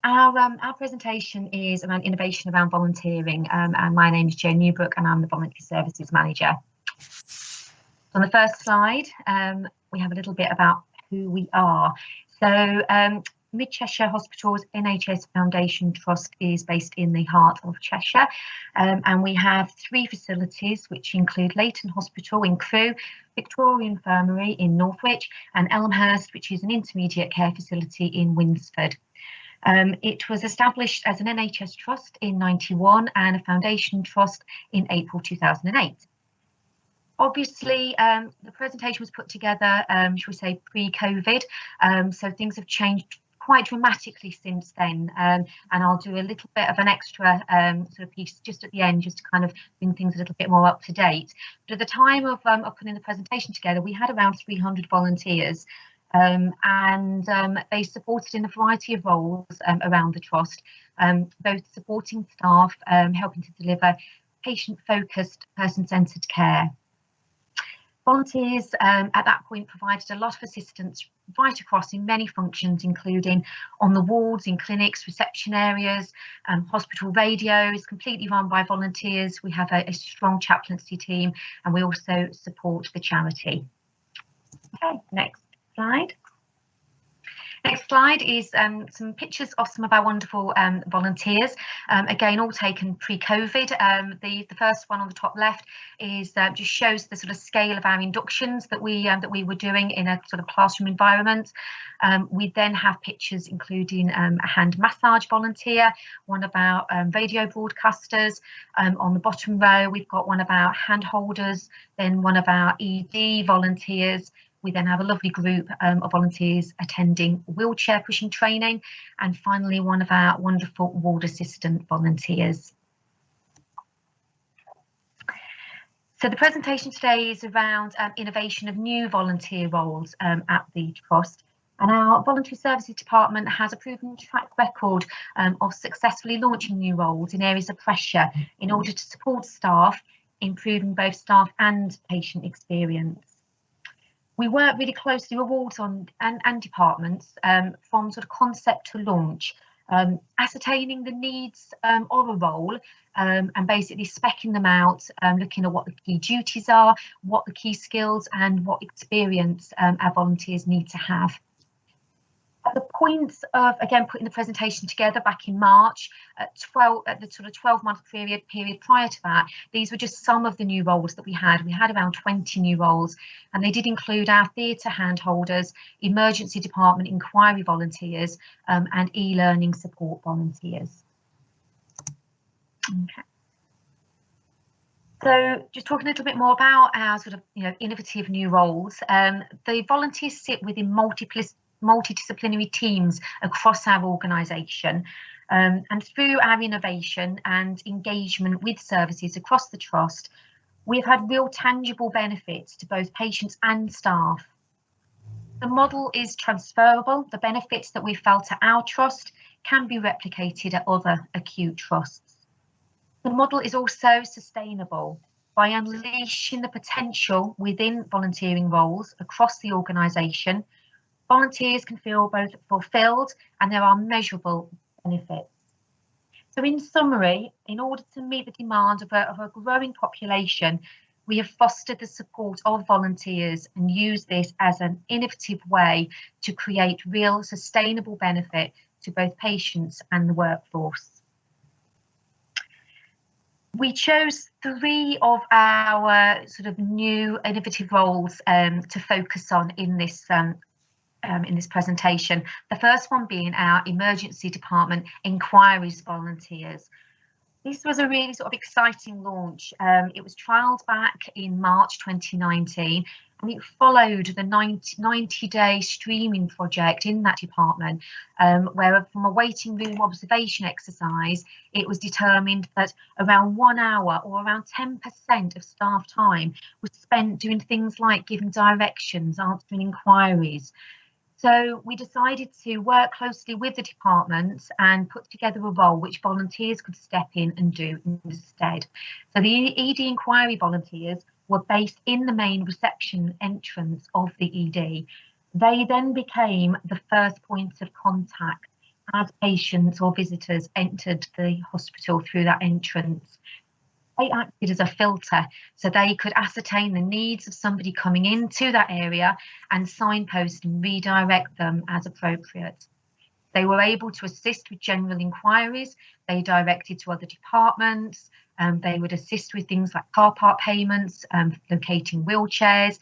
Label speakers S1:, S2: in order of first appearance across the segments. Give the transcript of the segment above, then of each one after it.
S1: Our presentation is around innovation around volunteering, and my name is Jo Newbrook and I'm the Voluntary Services Manager. On the first slide, we have a little bit about who we are. So Cheshire Hospitals NHS Foundation Trust is based in the heart of Cheshire, and we have 3 facilities which include Leighton Hospital in Crewe, Victoria Infirmary in Northwich and Elmhurst, which is an intermediate care facility in Winsford. It was established as an NHS trust in '91 and a foundation trust in April 2008. Obviously, the presentation was put together, shall we say, pre-COVID, so things have changed quite dramatically since then, and I'll do a little bit of an extra sort of piece just at the end, just to kind of bring things a little bit more up to date. But at the time of putting the presentation together, we had around 300 volunteers. And they supported in a variety of roles around the trust, both supporting staff, helping to deliver patient-focused, person-centred care. Volunteers at that point provided a lot of assistance right across in many functions, including on the wards, in clinics, reception areas, hospital radios, completely run by volunteers. We have a strong chaplaincy team, and we also support the charity. Okay, next slide. Next slide is some pictures of some of our wonderful volunteers, again all taken pre-COVID. The first one on the top left is just shows the sort of scale of our inductions that we were doing in a sort of classroom environment. We then have pictures including a hand massage volunteer, one of our radio broadcasters. On the bottom row we've got one of our handholders, then one of our ED volunteers. We then have a lovely group of volunteers attending wheelchair pushing training, and finally one of our wonderful ward assistant volunteers. So the presentation today is around innovation of new volunteer roles at the Trust, and our Voluntary Services Department has a proven track record of successfully launching new roles in areas of pressure in order to support staff, improving both staff and patient experience. We work really closely with wards and departments from sort of concept to launch, ascertaining the needs of a role and basically speccing them out, looking at what the key duties are, what the key skills and what experience our volunteers need to have. At the point of, again, putting the presentation together back in March, at the sort of 12-month period prior to that, these were just some of the new roles that we had. We had around 20 new roles, and they did include our theatre handholders, emergency department inquiry volunteers, and e-learning support volunteers. Okay. So just talking a little bit more about our sort of, innovative new roles. The volunteers sit within multidisciplinary teams across our organisation, and through our innovation and engagement with services across the Trust, we've had real tangible benefits to both patients and staff. The model is transferable. The benefits that we felt at our Trust can be replicated at other acute trusts. The model is also sustainable. By unleashing the potential within volunteering roles across the organisation, volunteers can feel both fulfilled and there are measurable benefits. So in summary, in order to meet the demands of a growing population, we have fostered the support of volunteers and used this as an innovative way to create real sustainable benefit to both patients and the workforce. We chose 3 of our sort of new innovative roles to focus on in this presentation. The first one being our emergency department inquiries volunteers. This was a really sort of exciting launch. It was trialled back in March 2019, and it followed the 90-day streaming project in that department, where from a waiting room observation exercise, it was determined that around 1 hour or around 10% of staff time was spent doing things like giving directions, answering inquiries. So we decided to work closely with the department and put together a role which volunteers could step in and do instead. So the ED inquiry volunteers were based in the main reception entrance of the ED. They then became the first point of contact, as patients or visitors entered the hospital through that entrance, they acted as a filter, so they could ascertain the needs of somebody coming into that area and signpost and redirect them as appropriate. They were able to assist with general inquiries, they directed to other departments, they would assist with things like car park payments, locating wheelchairs.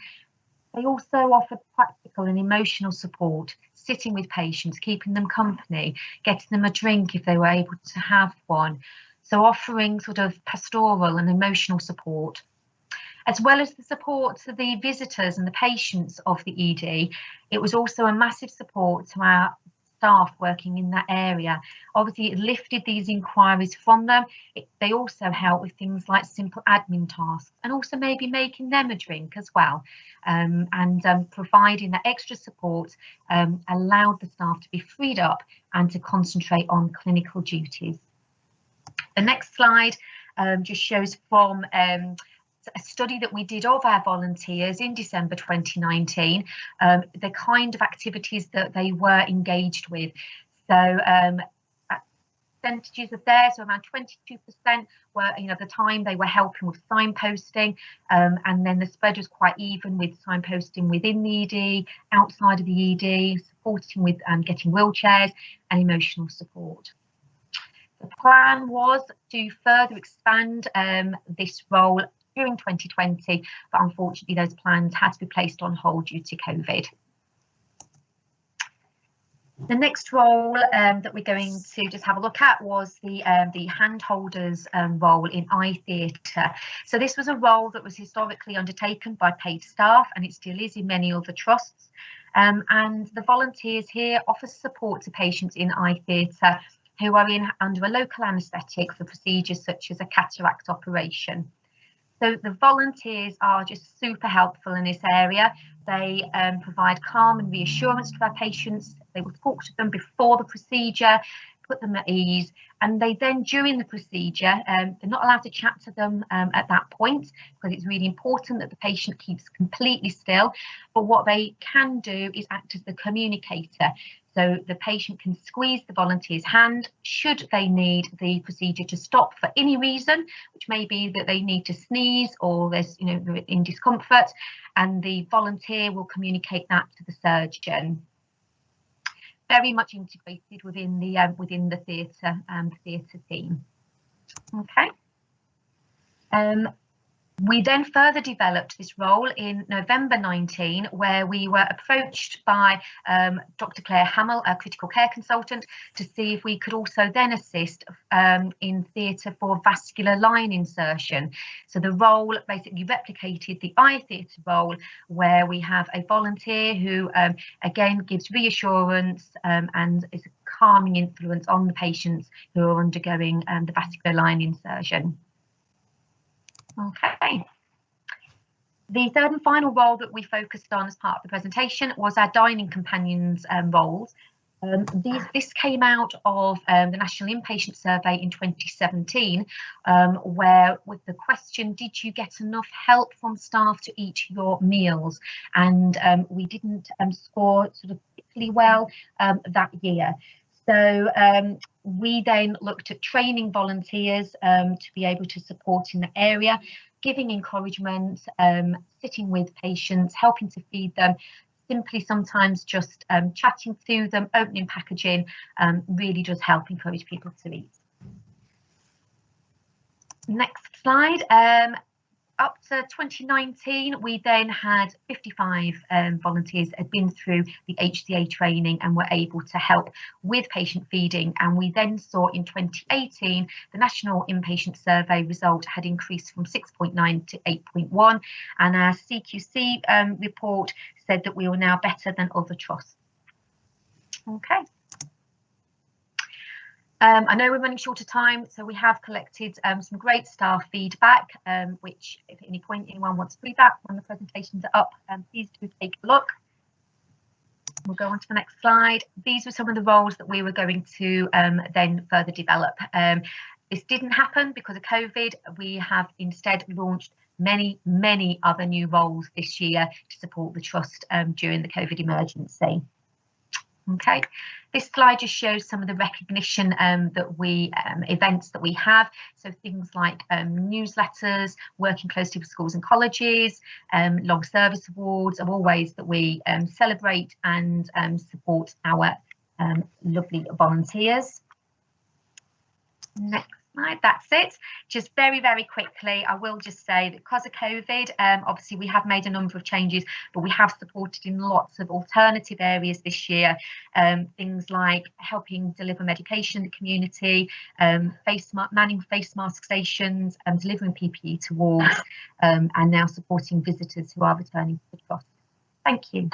S1: They also offered practical and emotional support, sitting with patients, keeping them company, getting them a drink if they were able to have one. So offering sort of pastoral and emotional support, as well as the support to the visitors and the patients of the ED. It was also a massive support to our staff working in that area. Obviously, it lifted these inquiries from them. They also help with things like simple admin tasks, and also maybe making them a drink as well. And providing that extra support allowed the staff to be freed up and to concentrate on clinical duties. The next slide just shows from a study that we did of our volunteers in December 2019, the kind of activities that they were engaged with. So percentages of theirs, so around 22% were, the time they were helping with signposting, and then the spread was quite even with signposting within the ED, outside of the ED, supporting with getting wheelchairs and emotional support. The plan was to further expand this role during 2020, but unfortunately those plans had to be placed on hold due to COVID. The next role that we're going to just have a look at was the handholders role in eye theatre. So this was a role that was historically undertaken by paid staff, and it still is in many other trusts. And the volunteers here offer support to patients in eye theatre who are under a local anaesthetic for procedures such as a cataract operation. So the volunteers are just super helpful in this area. They provide calm and reassurance to our patients. They will talk to them before the procedure, put them at ease, and they then, during the procedure, they're not allowed to chat to them at that point, because it's really important that the patient keeps completely still. But what they can do is act as the communicator. So the patient can squeeze the volunteer's hand should they need the procedure to stop for any reason, which may be that they need to sneeze or there's, they're in discomfort, and the volunteer will communicate that to the surgeon. Very much integrated within the theatre team. Okay. We then further developed this role in November 19, where we were approached by Dr. Claire Hamill, a critical care consultant, to see if we could also then assist in theatre for vascular line insertion. So the role basically replicated the eye theatre role, where we have a volunteer who again gives reassurance and is a calming influence on the patients who are undergoing the vascular line insertion. Okay. The third and final role that we focused on as part of the presentation was our dining companions roles. This came out of the National Inpatient Survey in 2017, where with the question, did you get enough help from staff to eat your meals? And we didn't score sort of particularly well that year. So we then looked at training volunteers to be able to support in the area, giving encouragement, sitting with patients, helping to feed them, simply sometimes just chatting to them, opening packaging, really does help encourage people to eat. Next slide. Up to 2019, we then had 55 volunteers had been through the HCA training and were able to help with patient feeding. And we then saw in 2018, the National Inpatient Survey result had increased from 6.9 to 8.1. And our CQC report said that we were now better than other trusts. Okay. I know we're running short of time, so we have collected some great staff feedback, which if at any point anyone wants feedback when the presentations are up, please do take a look. We'll go on to the next slide. These were some of the roles that we were going to then further develop. This didn't happen because of COVID. We have instead launched many other new roles this year to support the trust during the COVID emergency. Okay, this slide just shows some of the recognition events that we have. So things like newsletters, working closely with schools and colleges, long service awards are all ways that we celebrate and support our lovely volunteers. Next slide, that's it. Just very, very quickly, I will just say that because of COVID, obviously we have made a number of changes, but we have supported in lots of alternative areas this year. Things like helping deliver medication in the community, manning face mask stations, delivering PPE to wards, and now supporting visitors who are returning to the trust. Thank you.